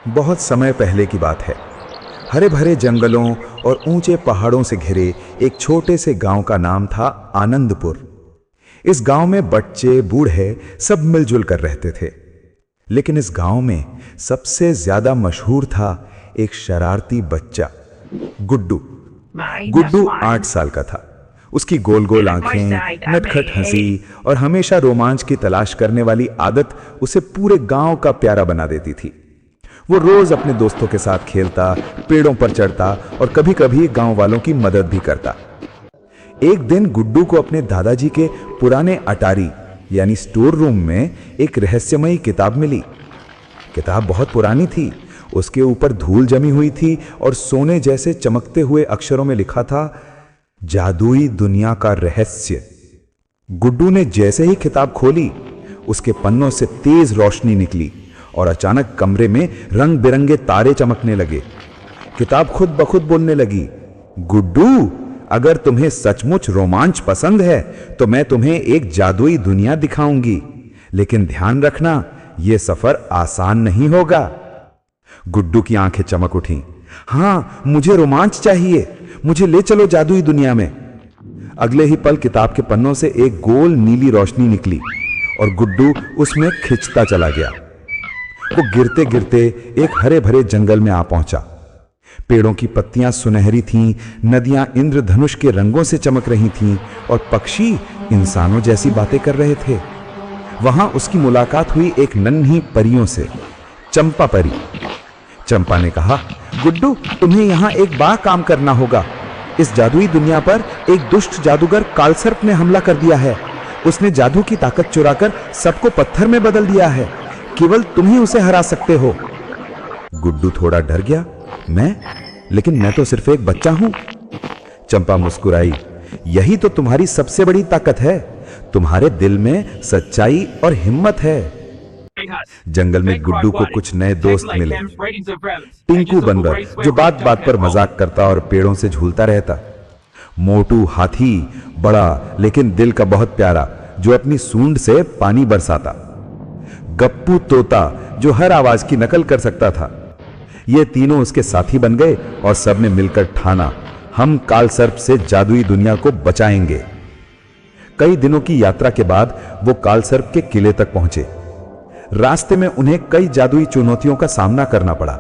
बहुत समय पहले की बात है। हरे भरे जंगलों और ऊंचे पहाड़ों से घिरे एक छोटे से गांव का नाम था आनंदपुर। इस गांव में बच्चे बूढ़े सब मिलजुल कर रहते थे। लेकिन इस गांव में सबसे ज्यादा मशहूर था एक शरारती बच्चा, गुड्डू। गुड्डू 8 साल का था। उसकी गोल गोल आंखें, नटखट हंसी और हमेशा रोमांच की तलाश करने वाली आदत उसे पूरे गांव का प्यारा बना देती थी। वो रोज अपने दोस्तों के साथ खेलता, पेड़ों पर चढ़ता और कभी कभी गांव वालों की मदद भी करता। एक दिन गुड्डू को अपने दादाजी के पुराने अटारी यानी स्टोर रूम में एक रहस्यमयी किताब मिली। किताब बहुत पुरानी थी, उसके ऊपर धूल जमी हुई थी और सोने जैसे चमकते हुए अक्षरों में लिखा था, जादुई दुनिया का रहस्य। गुड्डू ने जैसे ही किताब खोली, उसके पन्नों से तेज रोशनी निकली और अचानक कमरे में रंग बिरंगे तारे चमकने लगे। किताब खुद ब खुद बोलने लगी, गुड्डू, अगर तुम्हें सचमुच रोमांच पसंद है तो मैं तुम्हें एक जादुई दुनिया दिखाऊंगी, लेकिन ध्यान रखना, यह सफर आसान नहीं होगा। गुड्डू की आंखें चमक उठी। हाँ, मुझे रोमांच चाहिए, मुझे ले चलो जादुई दुनिया में। अगले ही पल किताब के पन्नों से एक गोल नीली रोशनी निकली और गुड्डू उसमें खिंचता चला गया। वो गिरते गिरते एक हरे भरे जंगल में आ पहुंचा। पेड़ों की पत्तियां सुनहरी थीं, नदियां इंद्रधनुष के रंगों से चमक रही थीं और पक्षी इंसानों जैसी बातें कर रहे थे। वहां उसकी मुलाकात हुई एक नन्ही परियों से, चंपा परी। चंपा ने कहा, गुड्डू, तुम्हें यहां एक बड़ा काम करना होगा। इस जादुई दुनिया पर एक दुष्ट जादूगर कालसर्प ने हमला कर दिया है। उसने जादू की ताकत चुराकर सबको पत्थर में बदल दिया है। केवल तुम ही उसे हरा सकते हो। गुड्डू थोड़ा डर गया। लेकिन मैं तो सिर्फ एक बच्चा हूं। चंपा मुस्कुराई, यही तो तुम्हारी सबसे बड़ी ताकत है। तुम्हारे दिल में सच्चाई और हिम्मत है। जंगल में गुड्डू को कुछ नए दोस्त मिले। टिंकू बंदर, जो बात बात पर मजाक करता और पेड़ों से झूलता रहता। मोटू हाथी, बड़ा लेकिन दिल का बहुत प्यारा, जो अपनी सूंड से पानी बरसाता। गप्पू तोता, जो हर आवाज की नकल कर सकता था। ये तीनों उसके साथी बन गए और सबने मिलकर ठाना, हम कालसर्प से जादुई दुनिया को बचाएंगे। कई दिनों की यात्रा के बाद वो कालसर्प के किले तक पहुंचे। रास्ते में उन्हें कई जादुई चुनौतियों का सामना करना पड़ा।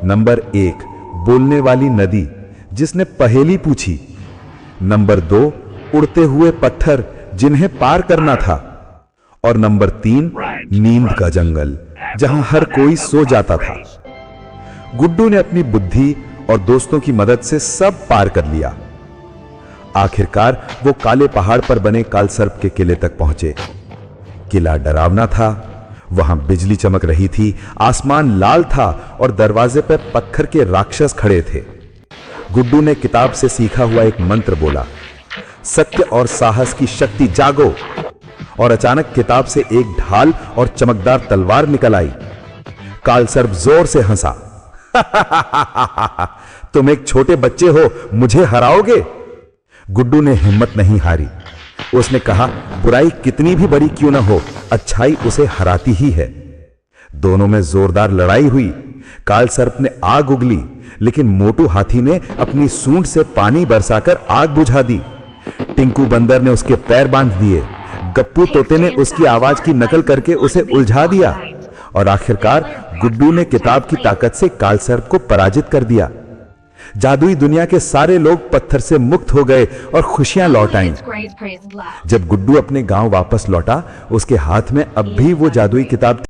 नंबर 1, बोलने वाली नदी, जिसने पहेली पूछी। नंबर 2, उड़ते हुए पत्थर, जिन्हें पार करना था। और नंबर 3, नींद का जंगल, जहां हर कोई सो जाता था। गुड्डू ने अपनी बुद्धि और दोस्तों की मदद से सब पार कर लिया। आखिरकार वो काले पहाड़ पर बने कालसर्प के किले तक पहुंचे। किला डरावना था। वहां बिजली चमक रही थी, आसमान लाल था और दरवाजे पर पत्थर के राक्षस खड़े थे। गुड्डू ने किताब से सीखा हुआ एक मंत्र बोला, सत्य और साहस की शक्ति जागो। और अचानक किताब से एक ढाल और चमकदार तलवार निकल आई। कालसर्प जोर से हंसा, तुम एक छोटे बच्चे हो, मुझे हराओगे? गुड्डू ने हिम्मत नहीं हारी। उसने कहा, बुराई कितनी भी बड़ी क्यों ना हो, अच्छाई उसे हराती ही है। दोनों में जोरदार लड़ाई हुई। कालसर्प ने आग उगली, लेकिन मोटू हाथी ने अपनी सूंड से पानी बरसाकर आग बुझा दी। टिंकू बंदर ने उसके पैर बांध दिए। गप्पू तोते ने उसकी आवाज की नकल करके उसे उलझा दिया। और आखिरकार गुड्डू ने किताब की ताकत से कालसर्प को पराजित कर दिया। जादुई दुनिया के सारे लोग पत्थर से मुक्त हो गए और खुशियां लौट आईं। जब गुड्डू अपने गांव वापस लौटा, उसके हाथ में अब भी वो जादुई किताब